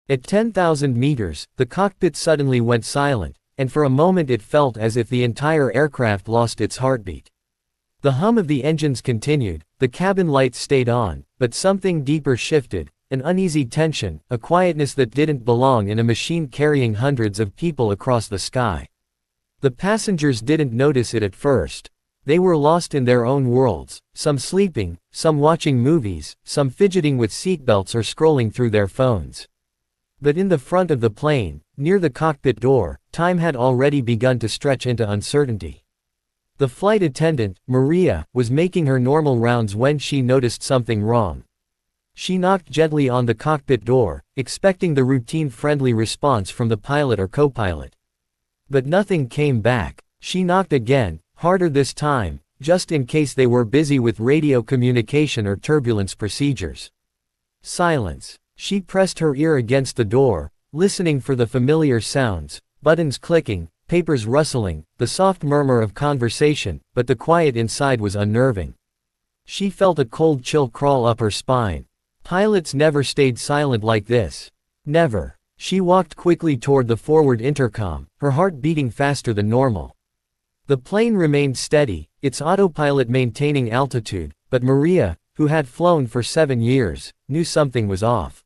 At 10,000 meters, the cockpit suddenly went silent, and for a moment it felt as if the entire aircraft lost its heartbeat. The hum of the engines continued, the cabin lights stayed on, but something deeper shifted, an uneasy tension, a quietness that didn't belong in a machine carrying hundreds of people across the sky. The passengers didn't notice it at first. They were lost in their own worlds, some sleeping, some watching movies, some fidgeting with seatbelts or scrolling through their phones. But in the front of the plane, near the cockpit door, time had already begun to stretch into uncertainty. The flight attendant, Maria, was making her normal rounds when she noticed something wrong. She knocked gently on the cockpit door, expecting the routine friendly response from the pilot or co-pilot. But nothing came back. She knocked again, harder this time, just in case they were busy with radio communication or turbulence procedures. Silence. She pressed her ear against the door, listening for the familiar sounds, buttons clicking, papers rustling, the soft murmur of conversation, but the quiet inside was unnerving. She felt a cold chill crawl up her spine. Pilots never stayed silent like this. Never. She walked quickly toward the forward intercom, her heart beating faster than normal. The plane remained steady, its autopilot maintaining altitude, but Maria, who had flown for 7 years, knew something was off.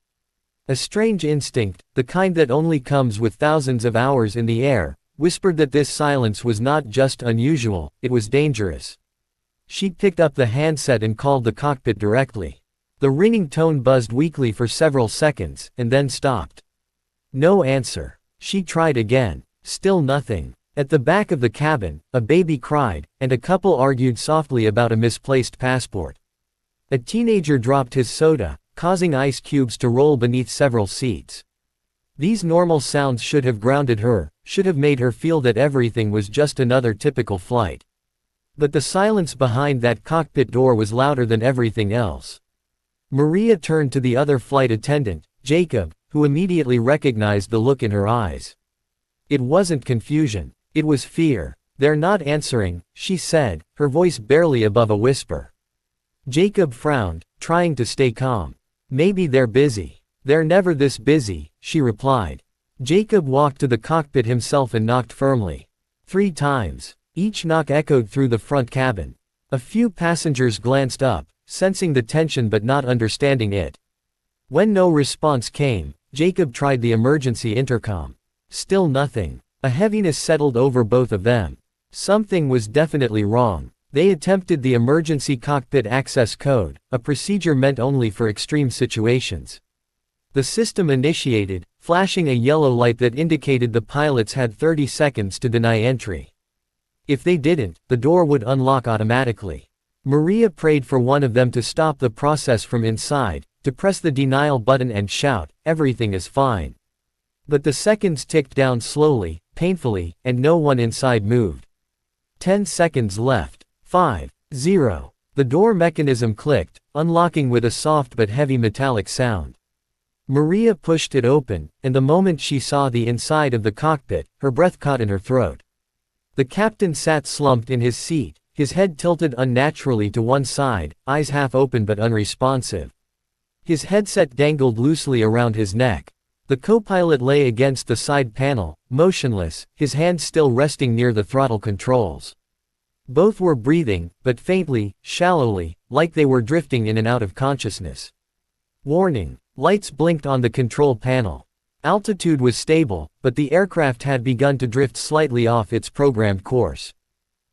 A strange instinct, the kind that only comes with thousands of hours in the air, whispered that this silence was not just unusual, it was dangerous. She picked up the handset and called the cockpit directly. The ringing tone buzzed weakly for several seconds, and then stopped. No answer. She tried again. Still nothing. At the back of the cabin, a baby cried, and a couple argued softly about a misplaced passport. A teenager dropped his soda, causing ice cubes to roll beneath several seats. These normal sounds should have grounded her, should have made her feel that everything was just another typical flight. But the silence behind that cockpit door was louder than everything else. Maria turned to the other flight attendant, Jacob, who immediately recognized the look in her eyes. It wasn't confusion. It was fear. "They're not answering," she said, her voice barely above a whisper. Jacob frowned, trying to stay calm. "Maybe they're busy." "They're never this busy," she replied. Jacob walked to the cockpit himself and knocked firmly. 3 times. Each knock echoed through the front cabin. A few passengers glanced up, sensing the tension but not understanding it. When no response came, Jacob tried the emergency intercom. Still nothing. A heaviness settled over both of them. Something was definitely wrong. They attempted the emergency cockpit access code, a procedure meant only for extreme situations. The system initiated, flashing a yellow light that indicated the pilots had 30 seconds to deny entry. If they didn't, the door would unlock automatically. Maria prayed for one of them to stop the process from inside, to press the denial button and shout, "Everything is fine." But the seconds ticked down slowly, painfully, and no one inside moved. 10 seconds left. 5, 0. The door mechanism clicked, unlocking with a soft but heavy metallic sound. Maria pushed it open, and the moment she saw the inside of the cockpit, her breath caught in her throat. The captain sat slumped in his seat, his head tilted unnaturally to one side, eyes half open but unresponsive. His headset dangled loosely around his neck. The co-pilot lay against the side panel, motionless, his hand still resting near the throttle controls. Both were breathing, but faintly, shallowly, like they were drifting in and out of consciousness. Warning. Lights blinked on the control panel. Altitude was stable, but the aircraft had begun to drift slightly off its programmed course.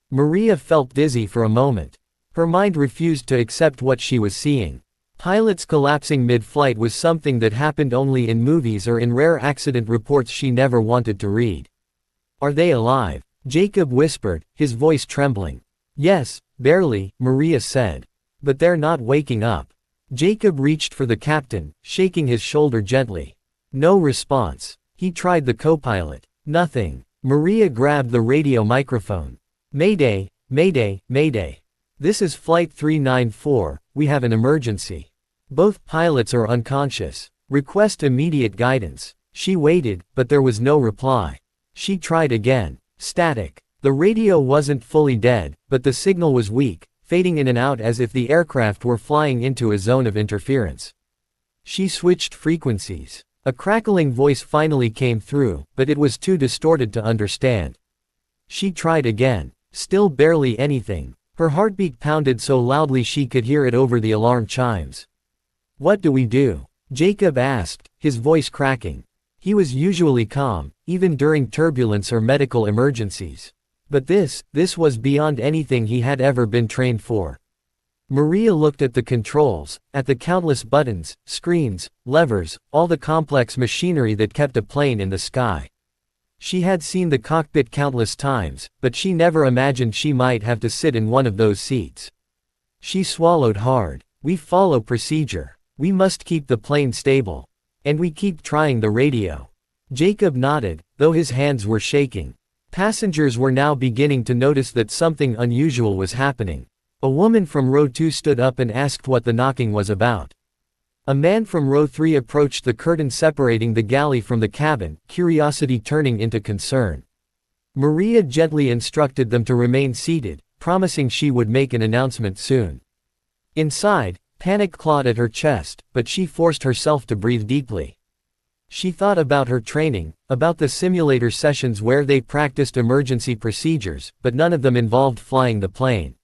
Maria felt dizzy for a moment. Her mind refused to accept what she was seeing. Pilots collapsing mid-flight was something that happened only in movies or in rare accident reports she never wanted to read. "Are they alive?" Jacob whispered, his voice trembling. "Yes, barely," Maria said. "But they're not waking up." Jacob reached for the captain, shaking his shoulder gently. No response. He tried the co-pilot. Nothing. Maria grabbed the radio microphone. "Mayday, mayday, mayday. This is Flight 394, we have an emergency. Both pilots are unconscious. Request immediate guidance." She waited, but there was no reply. She tried again. Static. The radio wasn't fully dead, but the signal was weak, fading in and out as if the aircraft were flying into a zone of interference. She switched frequencies. A crackling voice finally came through, but it was too distorted to understand. She tried again. Still barely anything. Her heartbeat pounded so loudly she could hear it over the alarm chimes. "What do we do?" Jacob asked, his voice cracking. He was usually calm, even during turbulence or medical emergencies. But this was beyond anything he had ever been trained for. Maria looked at the controls, at the countless buttons, screens, levers, all the complex machinery that kept a plane in the sky. She had seen the cockpit countless times, but she never imagined she might have to sit in one of those seats. She swallowed hard. "We follow procedure. We must keep the plane stable. And we keep trying the radio." Jacob nodded, though his hands were shaking. Passengers were now beginning to notice that something unusual was happening. A woman from row 2 stood up and asked what the knocking was about. A man from row 3 approached the curtain separating the galley from the cabin, curiosity turning into concern. Maria gently instructed them to remain seated, promising she would make an announcement soon. Inside, panic clawed at her chest, but she forced herself to breathe deeply. She thought about her training, about the simulator sessions where they practiced emergency procedures, but none of them involved flying the plane.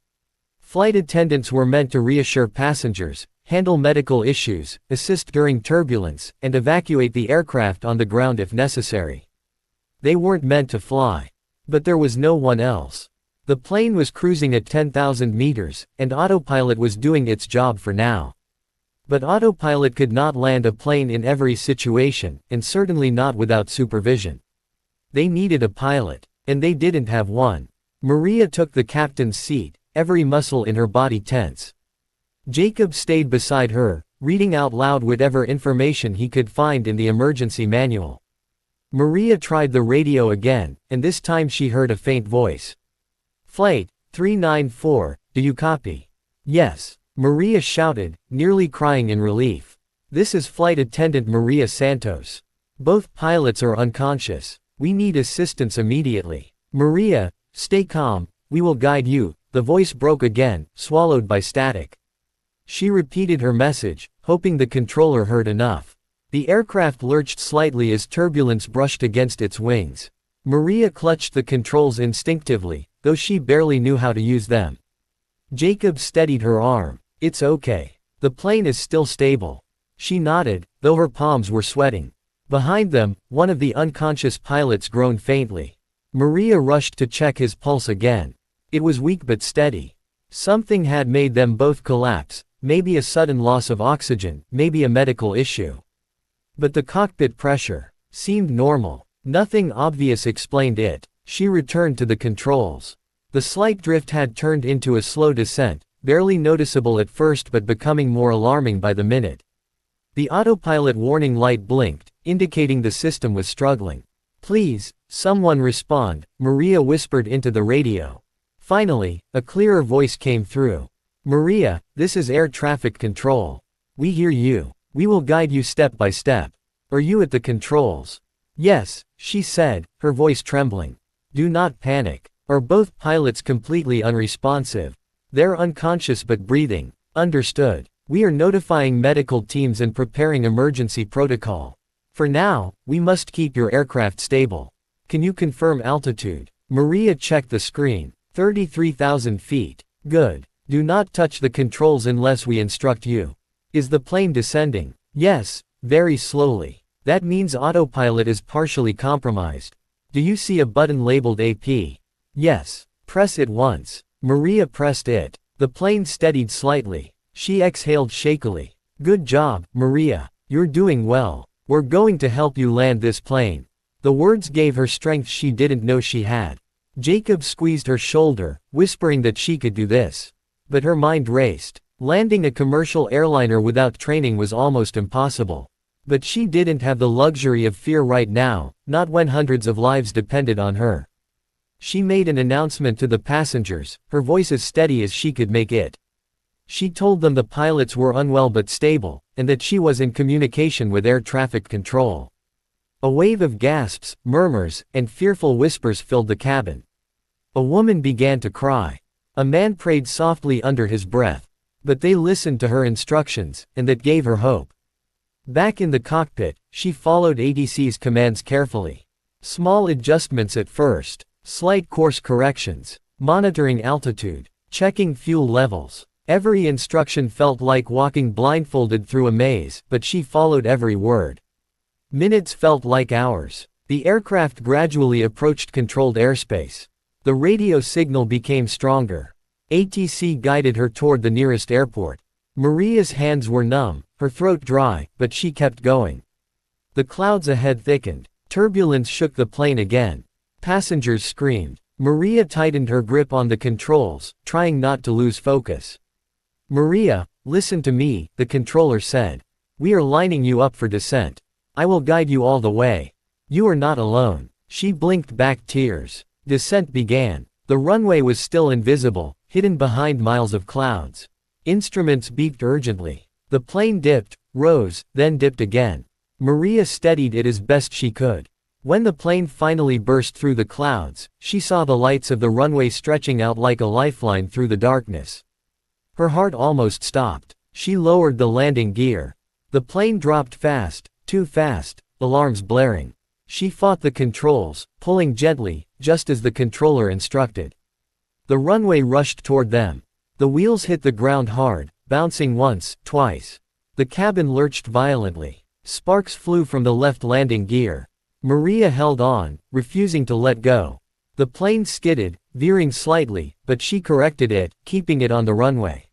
Flight attendants were meant to reassure passengers, handle medical issues, assist during turbulence, and evacuate the aircraft on the ground if necessary. They weren't meant to fly. But there was no one else. The plane was cruising at 10,000 meters, and autopilot was doing its job for now. But autopilot could not land a plane in every situation, and certainly not without supervision. They needed a pilot, and they didn't have one. Maria took the captain's seat, every muscle in her body tense. Jacob stayed beside her, reading out loud whatever information he could find in the emergency manual. Maria tried the radio again, and this time she heard a faint voice. "Flight 394, do you copy?" "Yes," Maria shouted, nearly crying in relief. "This is Flight Attendant Maria Santos. Both pilots are unconscious. We need assistance immediately." "Maria, stay calm, we will guide you." The voice broke again, swallowed by static. She repeated her message, hoping the controller heard enough. The aircraft lurched slightly as turbulence brushed against its wings. Maria clutched the controls instinctively, though she barely knew how to use them. Jacob steadied her arm. "It's okay. The plane is still stable." She nodded, though her palms were sweating. Behind them, one of the unconscious pilots groaned faintly. Maria rushed to check his pulse again. It was weak but steady. Something had made them both collapse, maybe a sudden loss of oxygen, maybe a medical issue. But the cockpit pressure seemed normal. Nothing obvious explained it. She returned to the controls. The slight drift had turned into a slow descent, barely noticeable at first but becoming more alarming by the minute. The autopilot warning light blinked, indicating the system was struggling. "Please, someone respond," Maria whispered into the radio. Finally, a clearer voice came through. "Maria, this is air traffic control. We hear you. We will guide you step by step. Are you at the controls?" "Yes," she said, her voice trembling. "Do not panic. Are both pilots completely unresponsive?" "They're unconscious but breathing." "Understood. We are notifying medical teams and preparing emergency protocol. For now, we must keep your aircraft stable. Can you confirm altitude?" Maria checked the screen. 33,000 feet. "Good. Do not touch the controls unless we instruct you." "Is the plane descending?" "Yes, very slowly. That means autopilot is partially compromised." "Do you see a button labeled AP?" "Yes." "Press it once." Maria pressed it. The plane steadied slightly. She exhaled shakily. "Good job, Maria. You're doing well. We're going to help you land this plane." The words gave her strength she didn't know she had. Jacob squeezed her shoulder, whispering that she could do this. But her mind raced. Landing a commercial airliner without training was almost impossible. But she didn't have the luxury of fear right now, not when hundreds of lives depended on her. She made an announcement to the passengers, her voice as steady as she could make it. She told them the pilots were unwell but stable, and that she was in communication with air traffic control. A wave of gasps, murmurs, and fearful whispers filled the cabin. A woman began to cry. A man prayed softly under his breath. But they listened to her instructions, and that gave her hope. Back in the cockpit, she followed ATC's commands carefully. Small adjustments at first, slight course corrections, monitoring altitude, checking fuel levels. Every instruction felt like walking blindfolded through a maze, but she followed every word. Minutes felt like hours. The aircraft gradually approached controlled airspace. The radio signal became stronger. ATC guided her toward the nearest airport. Maria's hands were numb, her throat dry, but she kept going. The clouds ahead thickened. Turbulence shook the plane again. Passengers screamed. Maria tightened her grip on the controls, trying not to lose focus. "Maria, listen to me," the controller said. "We are lining you up for descent. I will guide you all the way. You are not alone." She blinked back tears. Descent began. The runway was still invisible, hidden behind miles of clouds. Instruments beeped urgently. The plane dipped, rose, then dipped again. Maria steadied it as best she could. When the plane finally burst through the clouds, she saw the lights of the runway stretching out like a lifeline through the darkness. Her heart almost stopped. She lowered the landing gear. The plane dropped fast, too fast, alarms blaring. She fought the controls, pulling gently, just as the controller instructed. The runway rushed toward them. The wheels hit the ground hard, bouncing once, twice. The cabin lurched violently. Sparks flew from the left landing gear. Maria held on, refusing to let go. The plane skidded, veering slightly, but she corrected it, keeping it on the runway.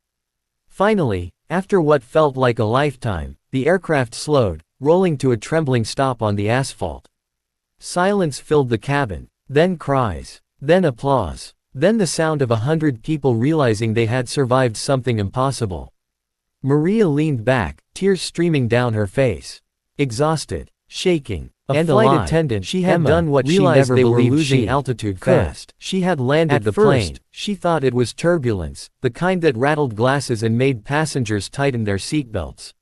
Finally, after what felt like a lifetime, the aircraft slowed, rolling to a trembling stop on the asphalt. Silence filled the cabin, then cries, then applause, then the sound of 100 people realizing they had survived something impossible. Maria leaned back, tears streaming down her face. Exhausted, shaking, and a flight attendant, she had done what she never believed. They were losing altitude fast. She had landed the plane. She thought it was turbulence, the kind that rattled glasses and made passengers tighten their seatbelts.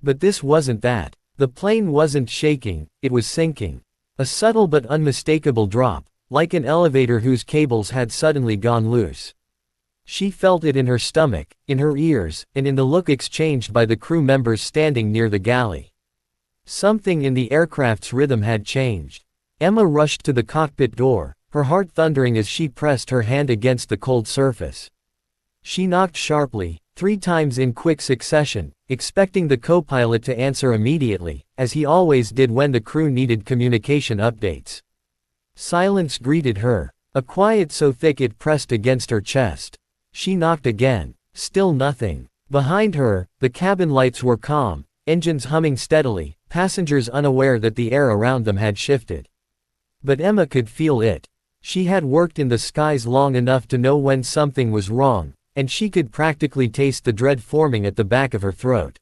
But this wasn't that. The plane wasn't shaking, it was sinking. A subtle but unmistakable drop, like an elevator whose cables had suddenly gone loose. She felt it in her stomach, in her ears, and in the look exchanged by the crew members standing near the galley. Something in the aircraft's rhythm had changed. Emma rushed to the cockpit door, her heart thundering as she pressed her hand against the cold surface. She knocked sharply, 3 times in quick succession, expecting the co-pilot to answer immediately, as he always did when the crew needed communication updates. Silence greeted her, a quiet so thick it pressed against her chest. She knocked again. Still nothing. Behind her, the cabin lights were calm, engines humming steadily, passengers unaware that the air around them had shifted. But Emma could feel it. She had worked in the skies long enough to know when something was wrong, and she could practically taste the dread forming at the back of her throat.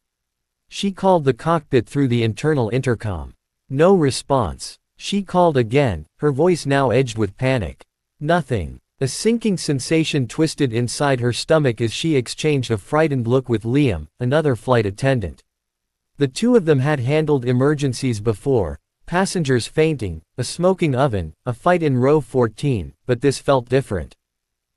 She called the cockpit through the internal intercom. No response. She called again, her voice now edged with panic. Nothing. A sinking sensation twisted inside her stomach as she exchanged a frightened look with Liam, another flight attendant. The two of them had handled emergencies before, passengers fainting, a smoking oven, a fight in row 14, but this felt different.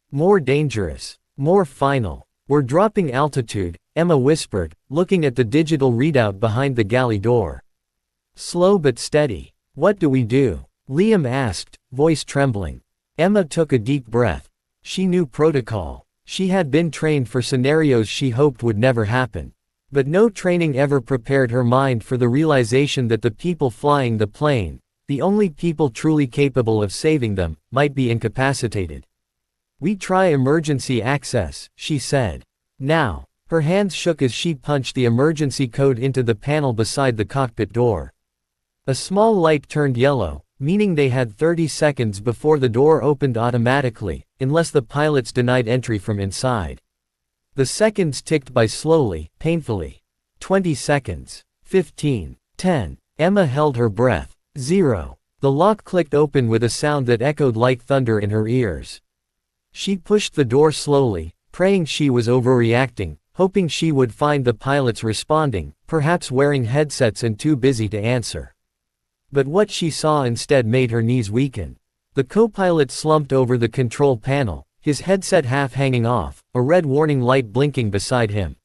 More dangerous. More final. "We're dropping altitude," Emma whispered, looking at the digital readout behind the galley door. "Slow but steady." "What do we do?" Liam asked, voice trembling. Emma took a deep breath. She knew protocol. She had been trained for scenarios she hoped would never happen. But no training ever prepared her mind for the realization that the people flying the plane, the only people truly capable of saving them, might be incapacitated. "We try emergency access," she said. Now. Her hands shook as she punched the emergency code into the panel beside the cockpit door. A small light turned yellow, meaning they had 30 seconds before the door opened automatically, unless the pilots denied entry from inside. The seconds ticked by slowly, painfully. 20 seconds. 15. 10. Emma held her breath. 0. The lock clicked open with a sound that echoed like thunder in her ears. She pushed the door slowly, praying she was overreacting, hoping she would find the pilots responding, perhaps wearing headsets and too busy to answer. But what she saw instead made her knees weaken. The co-pilot slumped over the control panel, his headset half hanging off, a red warning light blinking beside him.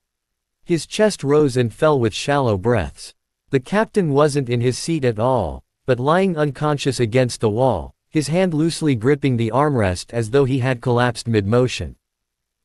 His chest rose and fell with shallow breaths. The captain wasn't in his seat at all, but lying unconscious against the wall, his hand loosely gripping the armrest as though he had collapsed mid-motion.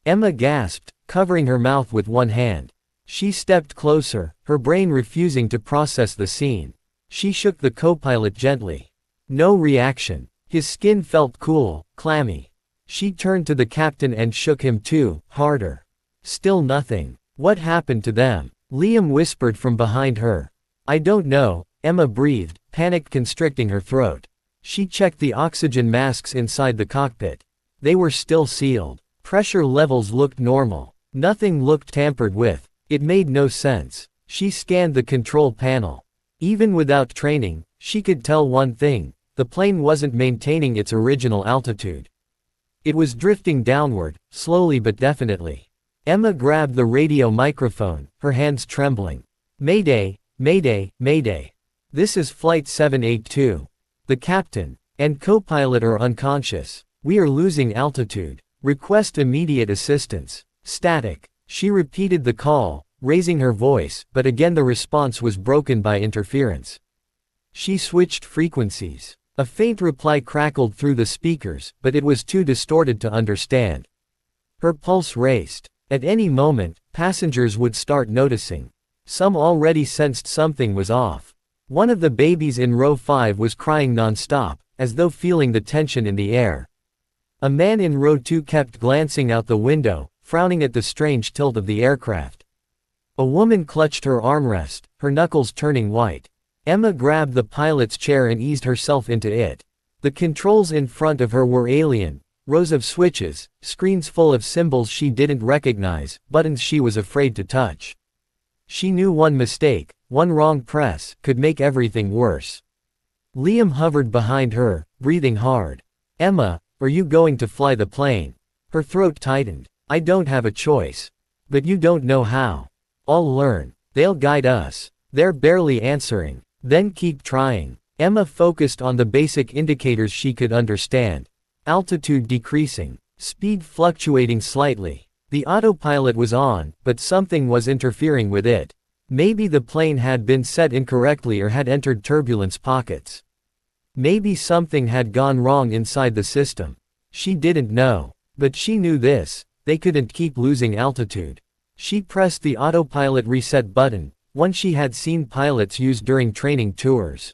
Emma gasped, covering her mouth with one hand. She stepped closer, her brain refusing to process the scene. She shook the co-pilot gently. No reaction. His skin felt cool, clammy. She turned to the captain and shook him too, harder. Still nothing. What happened to them? Liam whispered from behind her. I don't know, Emma breathed, panic constricting her throat. She checked the oxygen masks inside the cockpit. They were still sealed. Pressure levels looked normal. Nothing looked tampered with. It made no sense. She scanned the control panel. Even without training, she could tell one thing: the plane wasn't maintaining its original altitude. It was drifting downward, slowly but definitely. Emma grabbed the radio microphone, her hands trembling. Mayday, mayday, mayday. This is Flight 782. The captain and co-pilot are unconscious. We are losing altitude. Request immediate assistance. Static. She repeated the call, raising her voice, but again the response was broken by interference. She switched frequencies. A faint reply crackled through the speakers, but it was too distorted to understand. Her pulse raced. At any moment, passengers would start noticing. Some already sensed something was off. One of the babies in row 5 was crying non-stop, as though feeling the tension in the air. A man in row 2 kept glancing out the window, frowning at the strange tilt of the aircraft. A woman clutched her armrest, her knuckles turning white. Emma grabbed the pilot's chair and eased herself into it. The controls in front of her were alien. Rows of switches, screens full of symbols she didn't recognize, buttons she was afraid to touch. She knew one mistake, one wrong press, could make everything worse. Liam hovered behind her, breathing hard. Emma, are you going to fly the plane? Her throat tightened. I don't have a choice. But you don't know how. I'll learn. They'll guide us. They're barely answering. Then keep trying. Emma focused on the basic indicators she could understand. Altitude decreasing. Speed fluctuating slightly. The autopilot was on, but something was interfering with it. Maybe the plane had been set incorrectly or had entered turbulence pockets. Maybe something had gone wrong inside the system. She didn't know. But she knew this: they couldn't keep losing altitude. She pressed the autopilot reset button, one she had seen pilots use during training tours.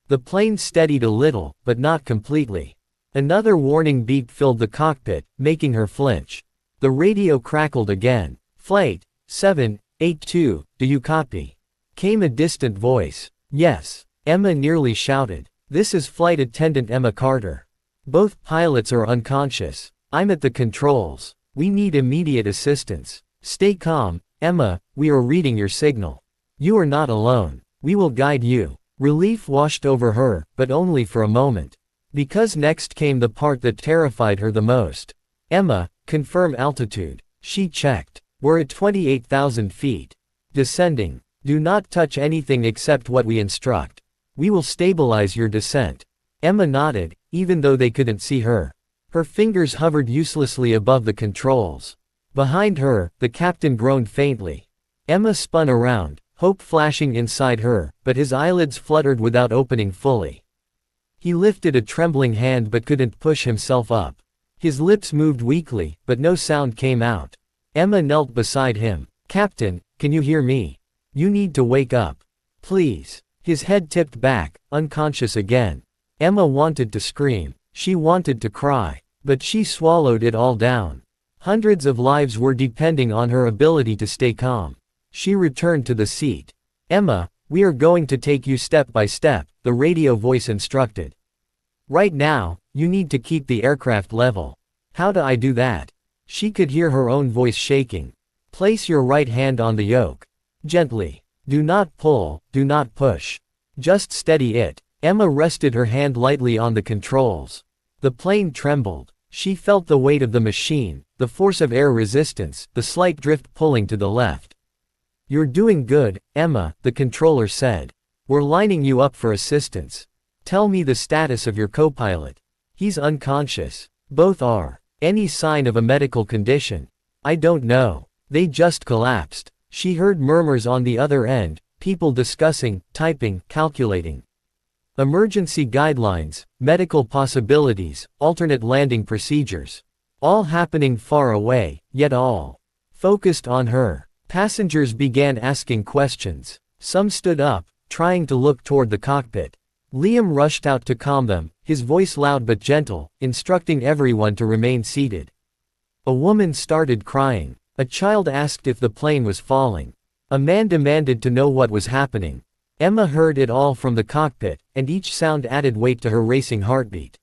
The plane steadied a little, but not completely. Another warning beep filled the cockpit, making her flinch. The radio crackled again. Flight 782, do you copy? Came a distant voice. Yes. Emma nearly shouted. This is Flight Attendant Emma Carter. Both pilots are unconscious. I'm at the controls. We need immediate assistance. Stay calm, Emma, we are reading your signal. You are not alone. We will guide you. Relief washed over her, but only for a moment. Because next came the part that terrified her the most. Emma, confirm altitude. She checked. We're at 28,000 feet. Descending. Do not touch anything except what we instruct. We will stabilize your descent. Emma nodded, even though they couldn't see her. Her fingers hovered uselessly above the controls. Behind her, the captain groaned faintly. Emma spun around, hope flashing inside her, but his eyelids fluttered without opening fully. He lifted a trembling hand but couldn't push himself up. His lips moved weakly, but no sound came out. Emma knelt beside him. Captain, can you hear me? You need to wake up. Please. His head tipped back, unconscious again. Emma wanted to scream. She wanted to cry. But she swallowed it all down. Hundreds of lives were depending on her ability to stay calm. She returned to the seat. Emma, we are going to take you step by step, the radio voice instructed. Right now, you need to keep the aircraft level. How do I do that? She could hear her own voice shaking. Place your right hand on the yoke. Gently. Do not pull, do not push. Just steady it. Emma rested her hand lightly on the controls. The plane trembled. She felt the weight of the machine, the force of air resistance, the slight drift pulling to the left. You're doing good, Emma, the controller said. We're lining you up for assistance. Tell me the status of your co-pilot. He's unconscious. Both are. Any sign of a medical condition? I don't know. They just collapsed. She heard murmurs on the other end, people discussing, typing, calculating. Emergency guidelines, medical possibilities, alternate landing procedures. All happening far away, yet all focused on her. Passengers began asking questions. Some stood up, trying to look toward the cockpit. Liam rushed out to calm them, his voice loud but gentle, instructing everyone to remain seated. A woman started crying. A child asked if the plane was falling. A man demanded to know what was happening. Emma heard it all from the cockpit, and each sound added weight to her racing heartbeat.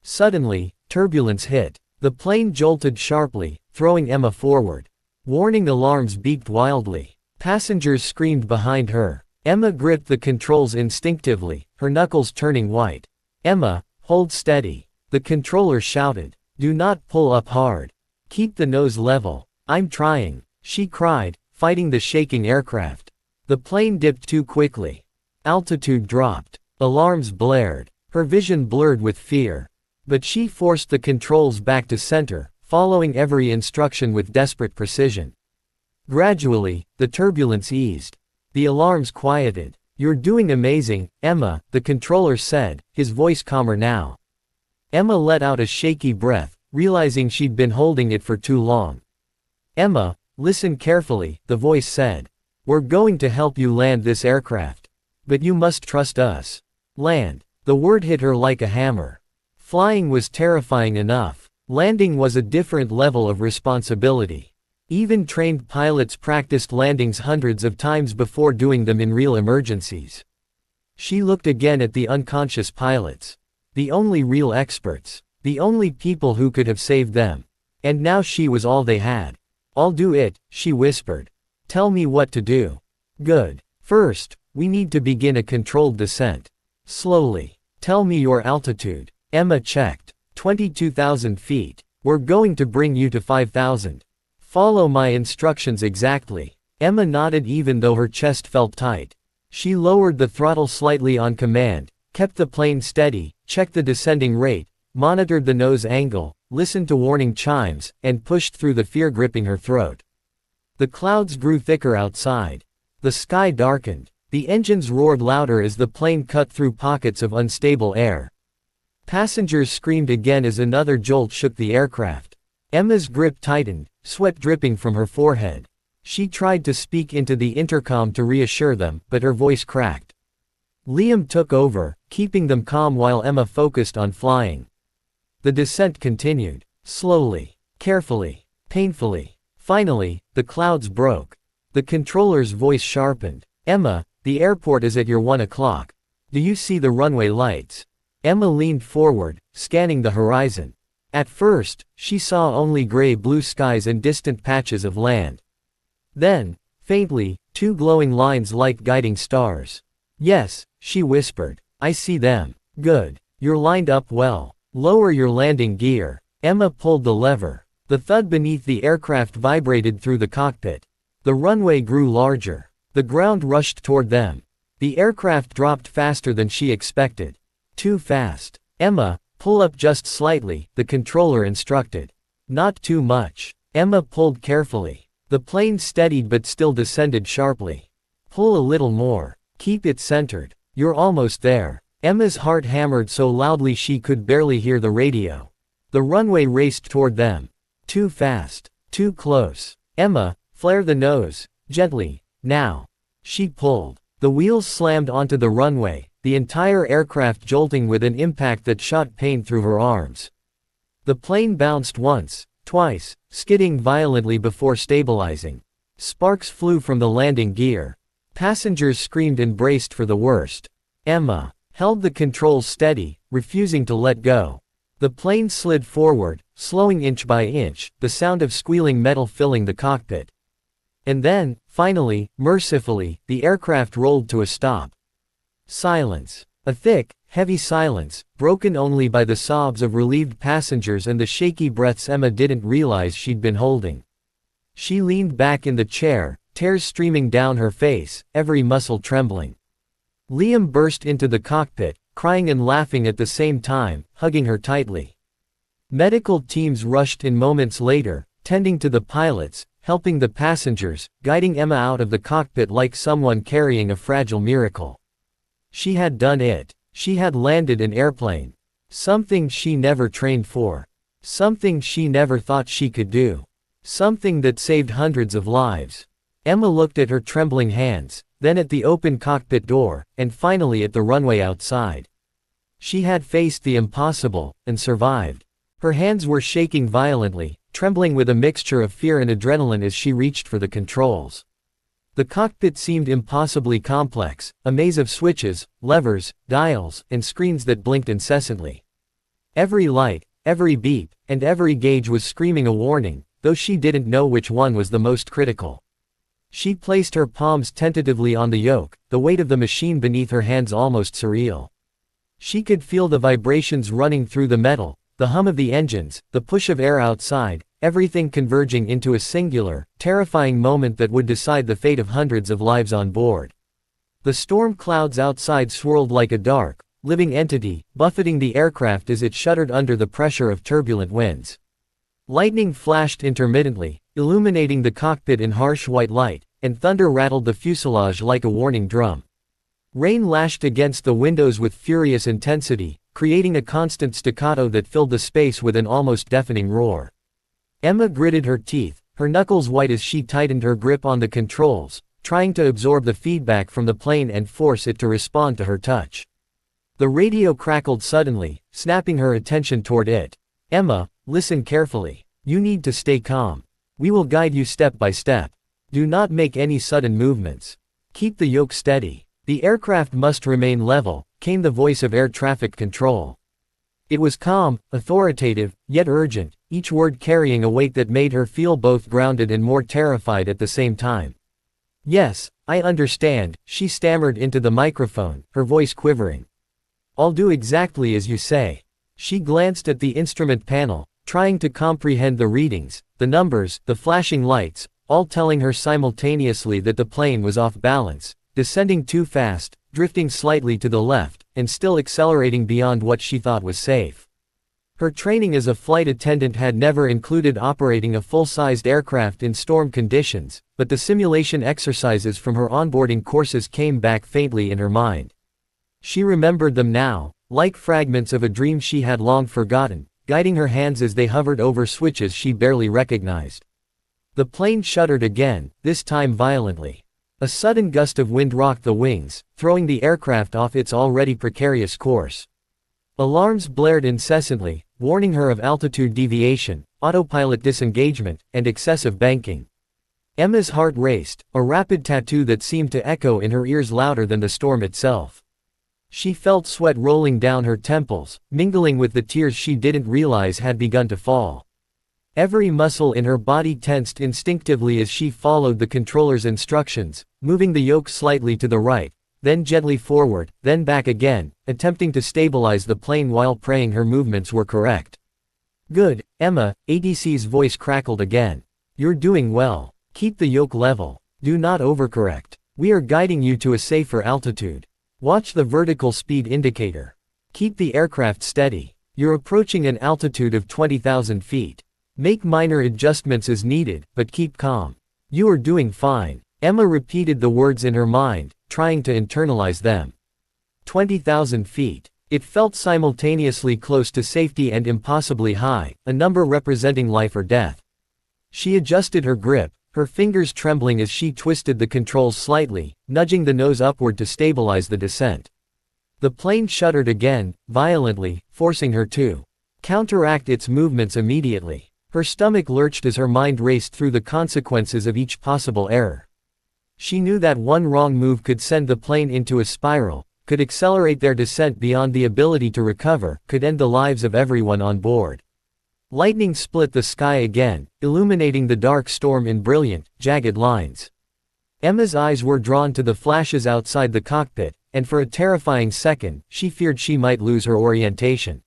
Suddenly, turbulence hit. The plane jolted sharply, throwing Emma forward. Warning alarms beeped wildly. Passengers screamed behind her. Emma gripped the controls instinctively, her knuckles turning white. "Emma, hold steady." The controller shouted. "Do not pull up hard. Keep the nose level." "I'm trying," she cried, fighting the shaking aircraft. The plane dipped too quickly. Altitude dropped. Alarms blared. Her vision blurred with fear. But she forced the controls back to center, following every instruction with desperate precision. Gradually, the turbulence eased. The alarms quieted. "You're doing amazing, Emma," the controller said, his voice calmer now. Emma let out a shaky breath, realizing she'd been holding it for too long. "Emma, listen carefully," the voice said. "We're going to help you land this aircraft. But you must trust us." Land. The word hit her like a hammer. Flying was terrifying enough. Landing was a different level of responsibility. Even trained pilots practiced landings hundreds of times before doing them in real emergencies. She looked again at the unconscious pilots. The only real experts. The only people who could have saved them. And now she was all they had. "I'll do it," she whispered. "Tell me what to do." "Good. First, we need to begin a controlled descent. Slowly. Tell me your altitude." Emma checked. 22,000 feet. "We're going to bring you to 5,000. Follow my instructions exactly." Emma nodded even though her chest felt tight. She lowered the throttle slightly on command, kept the plane steady, checked the descending rate, monitored the nose angle, listened to warning chimes, and pushed through the fear gripping her throat. The clouds grew thicker outside. The sky darkened. The engines roared louder as the plane cut through pockets of unstable air. Passengers screamed again as another jolt shook the aircraft. Emma's grip tightened, sweat dripping from her forehead. She tried to speak into the intercom to reassure them, but her voice cracked. Liam took over, keeping them calm while Emma focused on flying. The descent continued. Slowly. Carefully. Painfully. Finally, the clouds broke. The controller's voice sharpened. "Emma, the airport is at your 1 o'clock. Do you see the runway lights?" Emma leaned forward, scanning the horizon. At first, she saw only gray-blue skies and distant patches of land. Then, faintly, two glowing lines like guiding stars. "Yes," she whispered. "I see them." "Good. You're lined up well. Lower your landing gear." Emma pulled the lever. The thud beneath the aircraft vibrated through the cockpit. The runway grew larger. The ground rushed toward them. The aircraft dropped faster than she expected. Too fast. "Emma, pull up just slightly," the controller instructed. "Not too much." Emma pulled carefully. The plane steadied but still descended sharply. "Pull a little more. Keep it centered. You're almost there." Emma's heart hammered so loudly she could barely hear the radio. The runway raced toward them. Too fast. Too close. "Emma, flare the nose. Gently. Now." She pulled. The wheels slammed onto the runway, the entire aircraft jolting with an impact that shot pain through her arms. The plane bounced once, twice, skidding violently before stabilizing. Sparks flew from the landing gear. Passengers screamed and braced for the worst. Emma held the controls steady, refusing to let go. The plane slid forward, slowing inch by inch, the sound of squealing metal filling the cockpit. And then, finally, mercifully, the aircraft rolled to a stop. Silence. A thick, heavy silence, broken only by the sobs of relieved passengers and the shaky breaths Emma didn't realize she'd been holding. She leaned back in the chair, tears streaming down her face, every muscle trembling. Liam burst into the cockpit, crying and laughing at the same time, hugging her tightly. Medical teams rushed in moments later, tending to the pilots, helping the passengers, guiding Emma out of the cockpit like someone carrying a fragile miracle. She had done it. She had landed an airplane. Something she never trained for. Something she never thought she could do. Something that saved hundreds of lives. Emma looked at her trembling hands, then at the open cockpit door, and finally at the runway outside. She had faced the impossible, and survived. Her hands were shaking violently, trembling with a mixture of fear and adrenaline as she reached for the controls. The cockpit seemed impossibly complex, a maze of switches, levers, dials, and screens that blinked incessantly. Every light, every beep, and every gauge was screaming a warning, though she didn't know which one was the most critical. She placed her palms tentatively on the yoke, the weight of the machine beneath her hands almost surreal. She could feel the vibrations running through the metal, the hum of the engines, the push of air outside, everything converging into a singular, terrifying moment that would decide the fate of hundreds of lives on board. The storm clouds outside swirled like a dark, living entity, buffeting the aircraft as it shuddered under the pressure of turbulent winds. Lightning flashed intermittently, illuminating the cockpit in harsh white light, and thunder rattled the fuselage like a warning drum. Rain lashed against the windows with furious intensity, creating a constant staccato that filled the space with an almost deafening roar. Emma gritted her teeth, her knuckles white as she tightened her grip on the controls, trying to absorb the feedback from the plane and force it to respond to her touch. The radio crackled suddenly, snapping her attention toward it. "Emma, listen carefully. You need to stay calm. We will guide you step by step. Do not make any sudden movements. Keep the yoke steady. The aircraft must remain level," came the voice of air traffic control. It was calm, authoritative, yet urgent, each word carrying a weight that made her feel both grounded and more terrified at the same time. "Yes, I understand," she stammered into the microphone, her voice quivering. "I'll do exactly as you say." She glanced at the instrument panel, trying to comprehend the readings, the numbers, the flashing lights, all telling her simultaneously that the plane was off balance, descending too fast, drifting slightly to the left, and still accelerating beyond what she thought was safe. Her training as a flight attendant had never included operating a full-sized aircraft in storm conditions, but the simulation exercises from her onboarding courses came back faintly in her mind. She remembered them now, like fragments of a dream she had long forgotten, guiding her hands as they hovered over switches she barely recognized. The plane shuddered again, this time violently. A sudden gust of wind rocked the wings, throwing the aircraft off its already precarious course. Alarms blared incessantly, warning her of altitude deviation, autopilot disengagement, and excessive banking. Emma's heart raced, a rapid tattoo that seemed to echo in her ears louder than the storm itself. She felt sweat rolling down her temples, mingling with the tears she didn't realize had begun to fall. Every muscle in her body tensed instinctively as she followed the controller's instructions, moving the yoke slightly to the right, then gently forward, then back again, attempting to stabilize the plane while praying her movements were correct. "Good, Emma," ADC's voice crackled again. "You're doing well. Keep the yoke level. Do not overcorrect. We are guiding you to a safer altitude. Watch the vertical speed indicator. Keep the aircraft steady. You're approaching an altitude of 20,000 feet. Make minor adjustments as needed, but keep calm. You are doing fine." Emma repeated the words in her mind, trying to internalize them. 20,000 feet. It felt simultaneously close to safety and impossibly high, a number representing life or death. She adjusted her grip, her fingers trembling as she twisted the controls slightly, nudging the nose upward to stabilize the descent. The plane shuddered again, violently, forcing her to counteract its movements immediately. Her stomach lurched as her mind raced through the consequences of each possible error. She knew that one wrong move could send the plane into a spiral, could accelerate their descent beyond the ability to recover, could end the lives of everyone on board. Lightning split the sky again, illuminating the dark storm in brilliant, jagged lines. Emma's eyes were drawn to the flashes outside the cockpit, and for a terrifying second, she feared she might lose her orientation.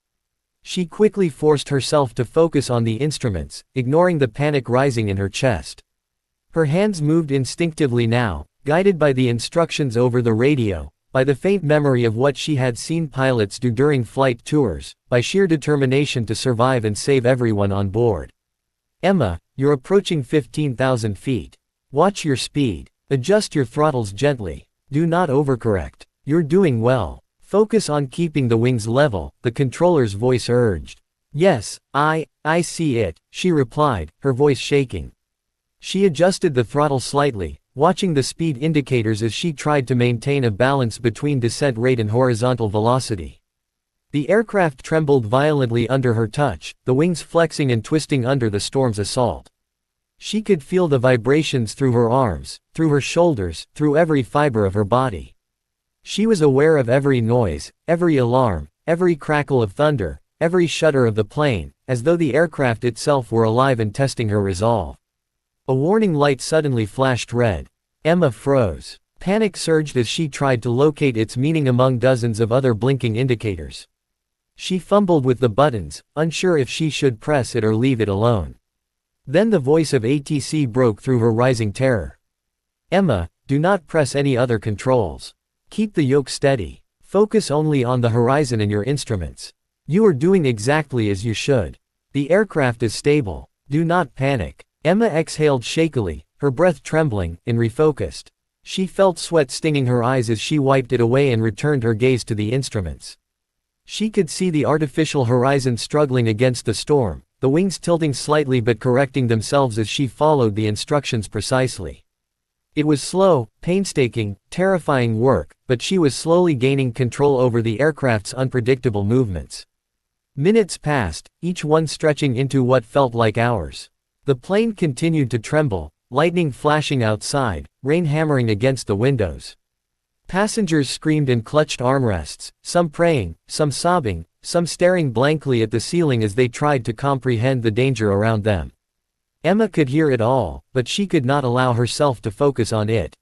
She quickly forced herself to focus on the instruments, ignoring the panic rising in her chest. Her hands moved instinctively now, guided by the instructions over the radio, by the faint memory of what she had seen pilots do during flight tours, by sheer determination to survive and save everyone on board. Emma, you're approaching 15,000 feet. Watch your speed. Adjust your throttles gently. Do not overcorrect. You're doing well. Focus on keeping the wings level, the controller's voice urged. Yes, I see it, she replied, her voice shaking. She adjusted the throttle slightly, watching the speed indicators as she tried to maintain a balance between descent rate and horizontal velocity. The aircraft trembled violently under her touch, the wings flexing and twisting under the storm's assault. She could feel the vibrations through her arms, through her shoulders, through every fiber of her body. She was aware of every noise, every alarm, every crackle of thunder, every shudder of the plane, as though the aircraft itself were alive and testing her resolve. A warning light suddenly flashed red. Emma froze. Panic surged as she tried to locate its meaning among dozens of other blinking indicators. She fumbled with the buttons, unsure if she should press it or leave it alone. Then the voice of ATC broke through her rising terror. Emma, do not press any other controls. Keep the yoke steady. Focus only on the horizon and your instruments. You are doing exactly as you should. The aircraft is stable. Do not panic. Emma exhaled shakily, her breath trembling, and refocused. She felt sweat stinging her eyes as she wiped it away and returned her gaze to the instruments. She could see the artificial horizon struggling against the storm, the wings tilting slightly but correcting themselves as she followed the instructions precisely. It was slow, painstaking, terrifying work, but she was slowly gaining control over the aircraft's unpredictable movements. Minutes passed, each one stretching into what felt like hours. The plane continued to tremble, lightning flashing outside, rain hammering against the windows. Passengers screamed and clutched armrests, some praying, some sobbing, some staring blankly at the ceiling as they tried to comprehend the danger around them. Emma could hear it all, but she could not allow herself to focus on it.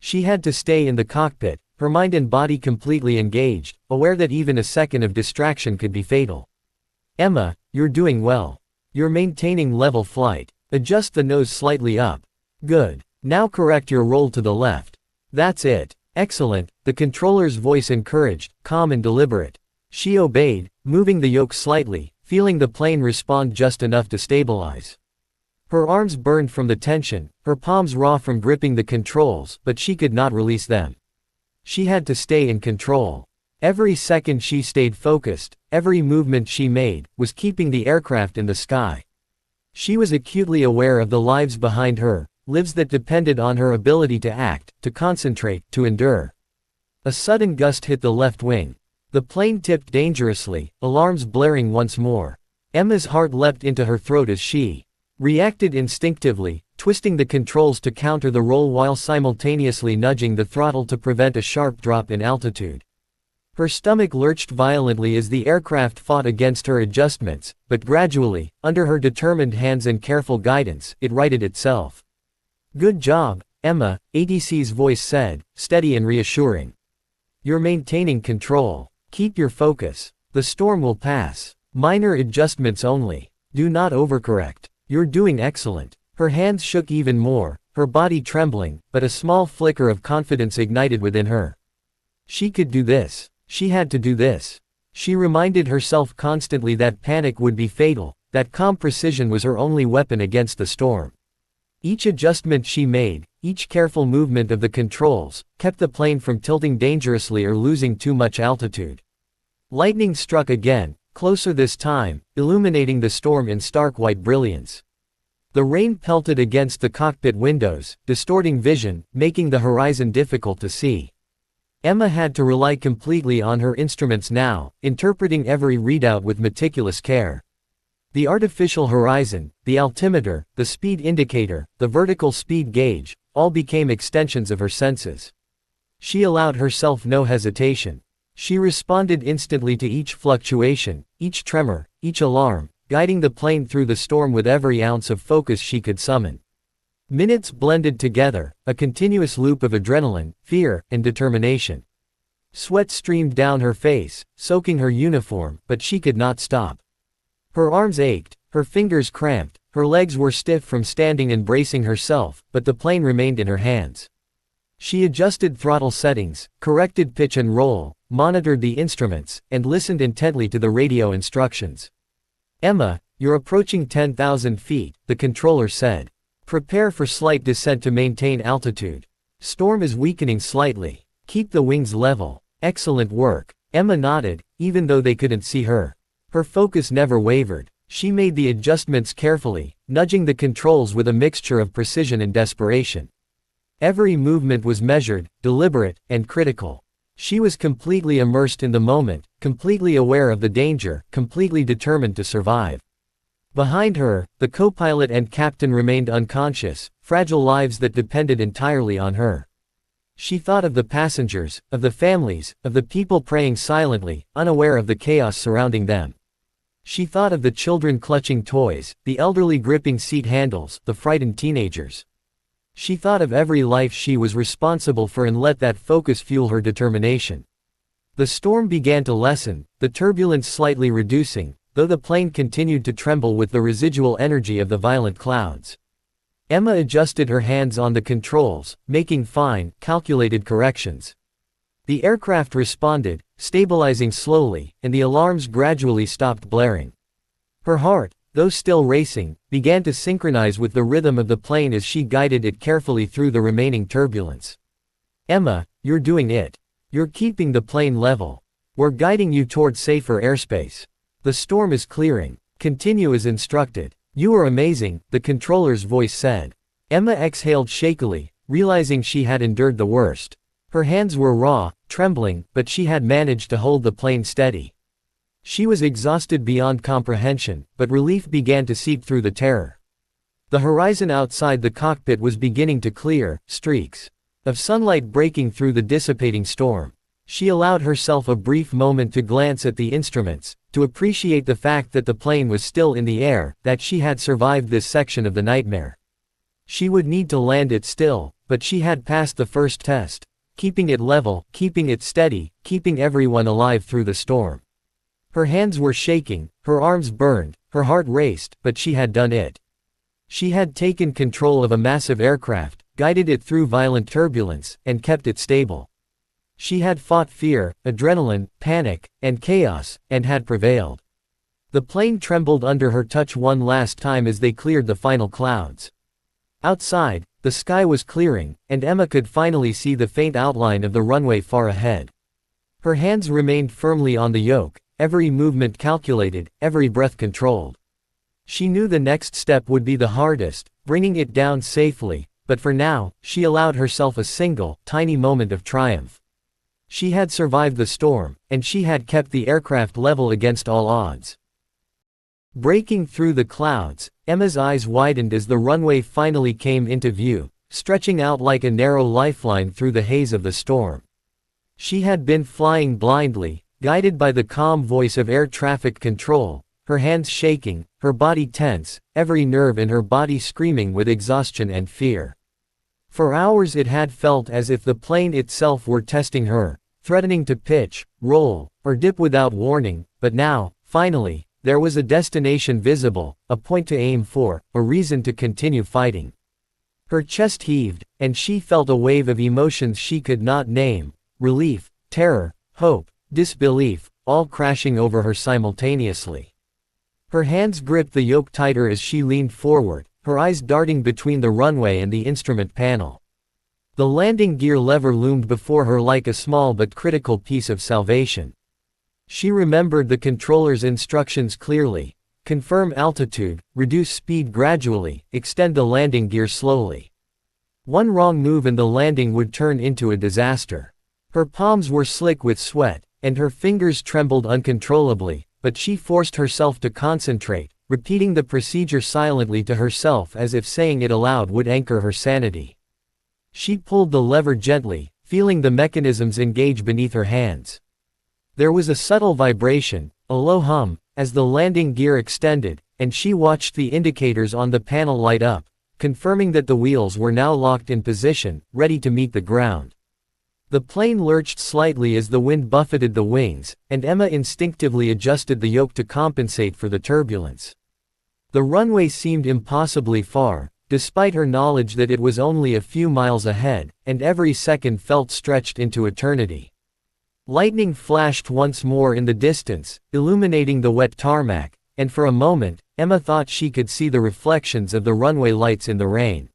She had to stay in the cockpit, her mind and body completely engaged, aware that even a second of distraction could be fatal. Emma, you're doing well. You're maintaining level flight. Adjust the nose slightly up. Good. Now correct your roll to the left. That's it. Excellent, the controller's voice encouraged, calm and deliberate. She obeyed, moving the yoke slightly, feeling the plane respond just enough to stabilize. Her arms burned from the tension, her palms raw from gripping the controls, but she could not release them. She had to stay in control. Every second she stayed focused, every movement she made, was keeping the aircraft in the sky. She was acutely aware of the lives behind her, lives that depended on her ability to act, to concentrate, to endure. A sudden gust hit the left wing. The plane tipped dangerously, alarms blaring once more. Emma's heart leapt into her throat as she reacted instinctively, twisting the controls to counter the roll while simultaneously nudging the throttle to prevent a sharp drop in altitude. Her stomach lurched violently as the aircraft fought against her adjustments, but gradually, under her determined hands and careful guidance, it righted itself. Good job, Emma, ATC's voice said, steady and reassuring. You're maintaining control. Keep your focus. The storm will pass. Minor adjustments only. Do not overcorrect. You're doing excellent. Her hands shook even more, her body trembling, but a small flicker of confidence ignited within her. She could do this. She had to do this. She reminded herself constantly that panic would be fatal, that calm precision was her only weapon against the storm. Each adjustment she made, each careful movement of the controls, kept the plane from tilting dangerously or losing too much altitude. Lightning struck again, closer this time, illuminating the storm in stark white brilliance. The rain pelted against the cockpit windows, distorting vision, making the horizon difficult to see. Emma had to rely completely on her instruments now, interpreting every readout with meticulous care. The artificial horizon, the altimeter, the speed indicator, the vertical speed gauge, all became extensions of her senses. She allowed herself no hesitation. She responded instantly to each fluctuation, each tremor, each alarm, guiding the plane through the storm with every ounce of focus she could summon. Minutes blended together, a continuous loop of adrenaline, fear, and determination. Sweat streamed down her face, soaking her uniform, but she could not stop. Her arms ached, her fingers cramped, her legs were stiff from standing and bracing herself, but the plane remained in her hands. She adjusted throttle settings, corrected pitch and roll, monitored the instruments, and listened intently to the radio instructions. Emma, You're approaching 10,000 feet, the controller said. Prepare for slight descent to maintain altitude. Storm is weakening slightly. Keep the wings level. Excellent work. Emma nodded, even though they couldn't see her. Her focus never wavered. She made the adjustments carefully, nudging the controls with a mixture of precision and desperation. Every movement was measured, deliberate, and critical. She was completely immersed in the moment, completely aware of the danger, completely determined to survive. Behind her, the co-pilot and captain remained unconscious, fragile lives that depended entirely on her. She thought of the passengers, of the families, of the people praying silently, unaware of the chaos surrounding them. She thought of the children clutching toys, the elderly gripping seat handles, the frightened teenagers. She thought of every life she was responsible for and let that focus fuel her determination. The storm began to lessen, the turbulence slightly reducing, though the plane continued to tremble with the residual energy of the violent clouds. Emma adjusted her hands on the controls, making fine, calculated corrections. The aircraft responded, stabilizing slowly, and the alarms gradually stopped blaring. Her heart, though still racing, began to synchronize with the rhythm of the plane as she guided it carefully through the remaining turbulence. Emma, you're doing it. You're keeping the plane level. We're guiding you toward safer airspace. The storm is clearing. Continue as instructed. You are amazing, the controller's voice said. Emma exhaled shakily, realizing she had endured the worst. Her hands were raw, trembling, but she had managed to hold the plane steady. She was exhausted beyond comprehension, but relief began to seep through the terror. The horizon outside the cockpit was beginning to clear, streaks of sunlight breaking through the dissipating storm. She allowed herself a brief moment to glance at the instruments, to appreciate the fact that the plane was still in the air, that she had survived this section of the nightmare. She would need to land it still, but she had passed the first test, keeping it level, keeping it steady, keeping everyone alive through the storm. Her hands were shaking, her arms burned, her heart raced, but she had done it. She had taken control of a massive aircraft, guided it through violent turbulence, and kept it stable. She had fought fear, adrenaline, panic, and chaos, and had prevailed. The plane trembled under her touch one last time as they cleared the final clouds. Outside, the sky was clearing, and Emma could finally see the faint outline of the runway far ahead. Her hands remained firmly on the yoke, every movement calculated, every breath controlled. She knew the next step would be the hardest, bringing it down safely, but for now, she allowed herself a single, tiny moment of triumph. She had survived the storm, and she had kept the aircraft level against all odds. Breaking through the clouds, Emma's eyes widened as the runway finally came into view, stretching out like a narrow lifeline through the haze of the storm. She had been flying blindly, guided by the calm voice of air traffic control, her hands shaking, her body tense, every nerve in her body screaming with exhaustion and fear. For hours it had felt as if the plane itself were testing her, threatening to pitch, roll, or dip without warning, but now, finally, there was a destination visible, a point to aim for, a reason to continue fighting. Her chest heaved, and she felt a wave of emotions she could not name, relief, terror, hope, disbelief, all crashing over her simultaneously. Her hands gripped the yoke tighter as she leaned forward, her eyes darting between the runway and the instrument panel. The landing gear lever loomed before her like a small but critical piece of salvation. She remembered the controller's instructions clearly: confirm altitude, reduce speed gradually, extend the landing gear slowly. One wrong move and the landing would turn into a disaster. Her palms were slick with sweat, and her fingers trembled uncontrollably, but she forced herself to concentrate, repeating the procedure silently to herself as if saying it aloud would anchor her sanity. She pulled the lever gently, feeling the mechanisms engage beneath her hands. There was a subtle vibration, a low hum, as the landing gear extended, and she watched the indicators on the panel light up, confirming that the wheels were now locked in position, ready to meet the ground. The plane lurched slightly as the wind buffeted the wings, and Emma instinctively adjusted the yoke to compensate for the turbulence. The runway seemed impossibly far, despite her knowledge that it was only a few miles ahead, and every second felt stretched into eternity. Lightning flashed once more in the distance, illuminating the wet tarmac, and for a moment, Emma thought she could see the reflections of the runway lights in the rain.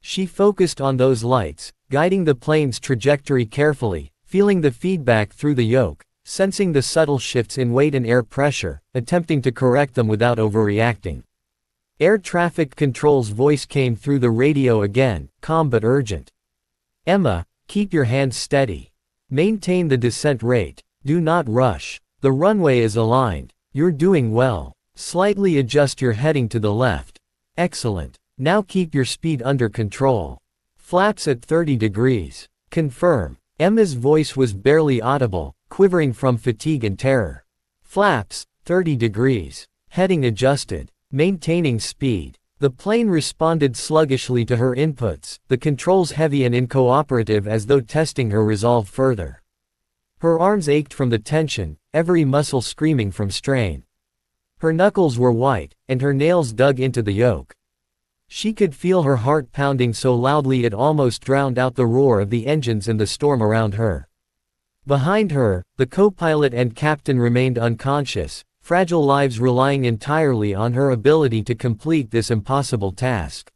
She focused on those lights, guiding the plane's trajectory carefully, feeling the feedback through the yoke, sensing the subtle shifts in weight and air pressure, attempting to correct them without overreacting. Air traffic control's voice came through the radio again, calm but urgent. "Emma, keep your hands steady. Maintain the descent rate. Do not rush. The runway is aligned. You're doing well. Slightly adjust your heading to the left. Excellent. Now keep your speed under control. Flaps at 30 degrees. Confirm." Emma's voice was barely audible, quivering from fatigue and terror. "Flaps, 30 degrees. Heading adjusted. Maintaining speed." The plane responded sluggishly to her inputs, the controls heavy and uncooperative as though testing her resolve further. Her arms ached from the tension, every muscle screaming from strain. Her knuckles were white, and her nails dug into the yoke. She could feel her heart pounding so loudly it almost drowned out the roar of the engines and the storm around her. Behind her, the co-pilot and captain remained unconscious, fragile lives relying entirely on her ability to complete this impossible task.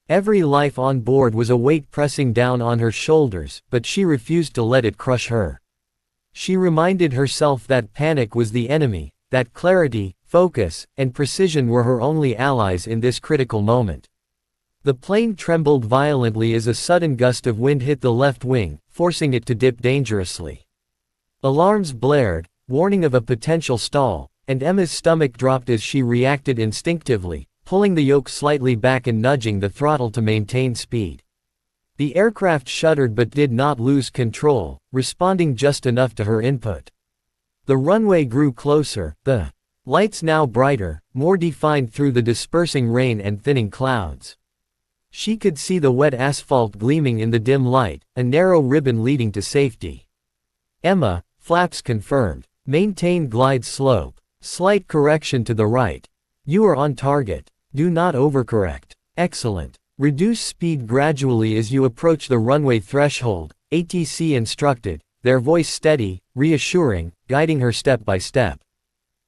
Every life on board was a weight pressing down on her shoulders, but she refused to let it crush her. She reminded herself that panic was the enemy, that clarity, focus, and precision were her only allies in this critical moment. The plane trembled violently as a sudden gust of wind hit the left wing, forcing it to dip dangerously. Alarms blared, warning of a potential stall, and Emma's stomach dropped as she reacted instinctively, pulling the yoke slightly back and nudging the throttle to maintain speed. The aircraft shuddered but did not lose control, responding just enough to her input. The runway grew closer, the lights now brighter, more defined through the dispersing rain and thinning clouds. She could see the wet asphalt gleaming in the dim light, a narrow ribbon leading to safety. "Emma, flaps confirmed. Maintain glide slope. Slight correction to the right. You are on target. Do not overcorrect. Excellent. Reduce speed gradually as you approach the runway threshold," ATC instructed, their voice steady, reassuring, guiding her step by step.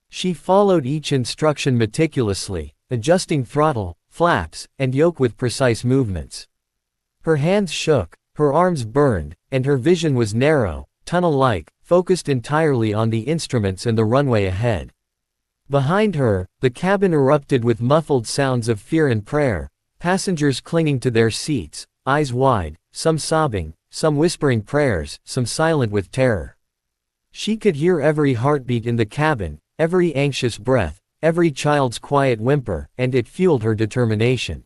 She followed each instruction meticulously, adjusting throttle, flaps, and yoke with precise movements. Her hands shook, her arms burned, and her vision was narrow, tunnel-like, focused entirely on the instruments and the runway ahead. Behind her, the cabin erupted with muffled sounds of fear and prayer, passengers clinging to their seats, eyes wide, some sobbing, some whispering prayers, some silent with terror. She could hear every heartbeat in the cabin, every anxious breath, every child's quiet whimper, and it fueled her determination.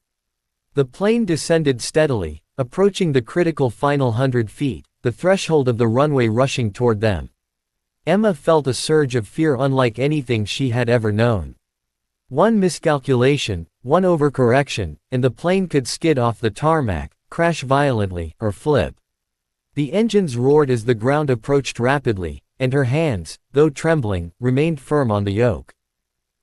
The plane descended steadily, approaching the critical final 100 feet, the threshold of the runway rushing toward them. Emma felt a surge of fear unlike anything she had ever known. One miscalculation, one overcorrection, and the plane could skid off the tarmac, crash violently, or flip. The engines roared as the ground approached rapidly, and her hands, though trembling, remained firm on the yoke.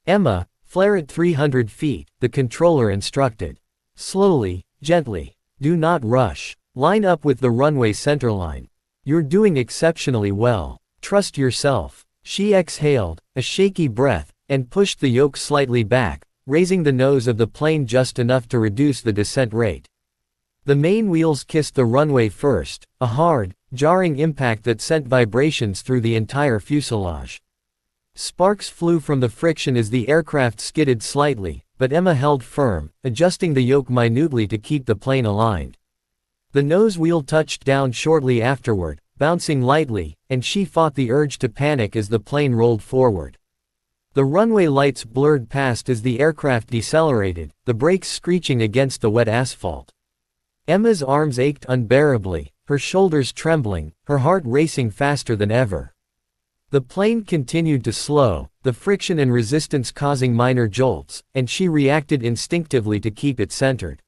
"Emma, flare at 300 feet, the controller instructed. Slowly, gently. Do not rush. Line up with the runway centerline. You're doing exceptionally well. Trust yourself." She exhaled, a shaky breath, and pushed the yoke slightly back, raising the nose of the plane just enough to reduce the descent rate. The main wheels kissed the runway first, a hard, jarring impact that sent vibrations through the entire fuselage. Sparks flew from the friction as the aircraft skidded slightly, but Emma held firm, adjusting the yoke minutely to keep the plane aligned. The nose wheel touched down shortly afterward, bouncing lightly, and she fought the urge to panic as the plane rolled forward. The runway lights blurred past as the aircraft decelerated, the brakes screeching against the wet asphalt. Emma's arms ached unbearably, her shoulders trembling, her heart racing faster than ever. The plane continued to slow, the friction and resistance causing minor jolts, and she reacted instinctively to keep it centered.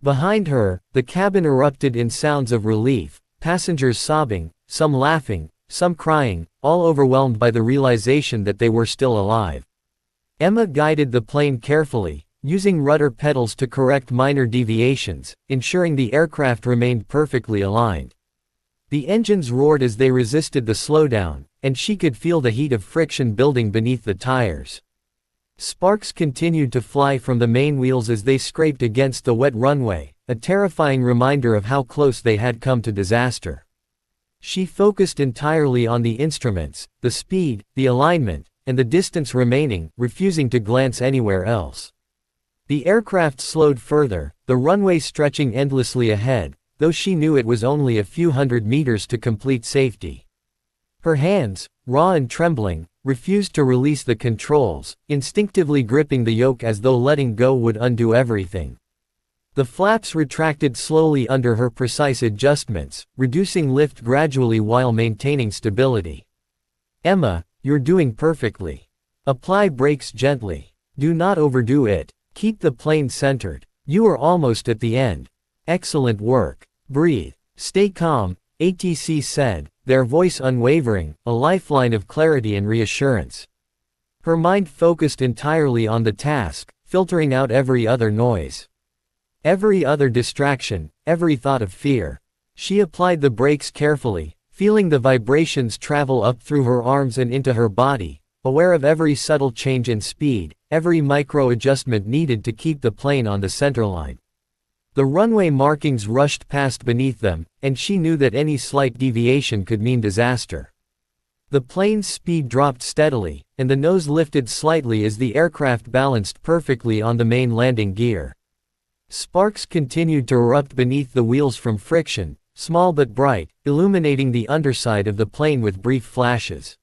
Behind her, the cabin erupted in sounds of relief, passengers sobbing, some laughing, some crying, all overwhelmed by the realization that they were still alive. Emma guided the plane carefully, using rudder pedals to correct minor deviations, ensuring the aircraft remained perfectly aligned. The engines roared as they resisted the slowdown, and she could feel the heat of friction building beneath the tires. Sparks continued to fly from the main wheels as they scraped against the wet runway, a terrifying reminder of how close they had come to disaster. She focused entirely on the instruments, the speed, the alignment, and the distance remaining, refusing to glance anywhere else. The aircraft slowed further, the runway stretching endlessly ahead, though she knew it was only a few hundred meters to complete safety. Her hands, raw and trembling, refused to release the controls, instinctively gripping the yoke as though letting go would undo everything. The flaps retracted slowly under her precise adjustments, reducing lift gradually while maintaining stability. "Emma, you're doing perfectly. Apply brakes gently. Do not overdo it. Keep the plane centered. You are almost at the end. Excellent work. Breathe. Stay calm," ATC said, their voice unwavering, a lifeline of clarity and reassurance. Her mind focused entirely on the task, filtering out every other noise. Every other distraction, every thought of fear. She applied the brakes carefully, feeling the vibrations travel up through her arms and into her body, aware of every subtle change in speed, every micro-adjustment needed to keep the plane on the centerline. The runway markings rushed past beneath them, and she knew that any slight deviation could mean disaster. The plane's speed dropped steadily, and the nose lifted slightly as the aircraft balanced perfectly on the main landing gear. Sparks continued to erupt beneath the wheels from friction, small but bright, illuminating the underside of the plane with brief flashes.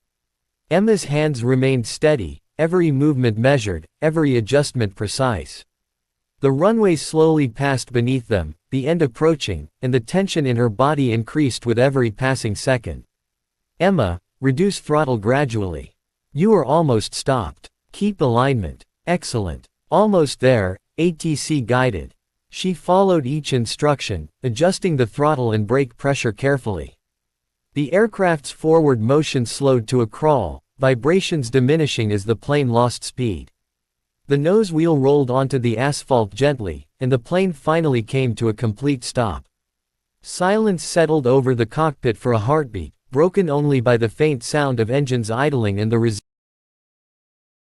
Emma's hands remained steady, every movement measured, every adjustment precise. The runway slowly passed beneath them, the end approaching, and the tension in her body increased with every passing second. "Emma, reduce throttle gradually. You are almost stopped. Keep alignment. Excellent. Almost there," ATC guided. She followed each instruction, adjusting the throttle and brake pressure carefully. The aircraft's forward motion slowed to a crawl, vibrations diminishing as the plane lost speed. The nose wheel rolled onto the asphalt gently, and the plane finally came to a complete stop. Silence settled over the cockpit for a heartbeat, broken only by the faint sound of engines idling and the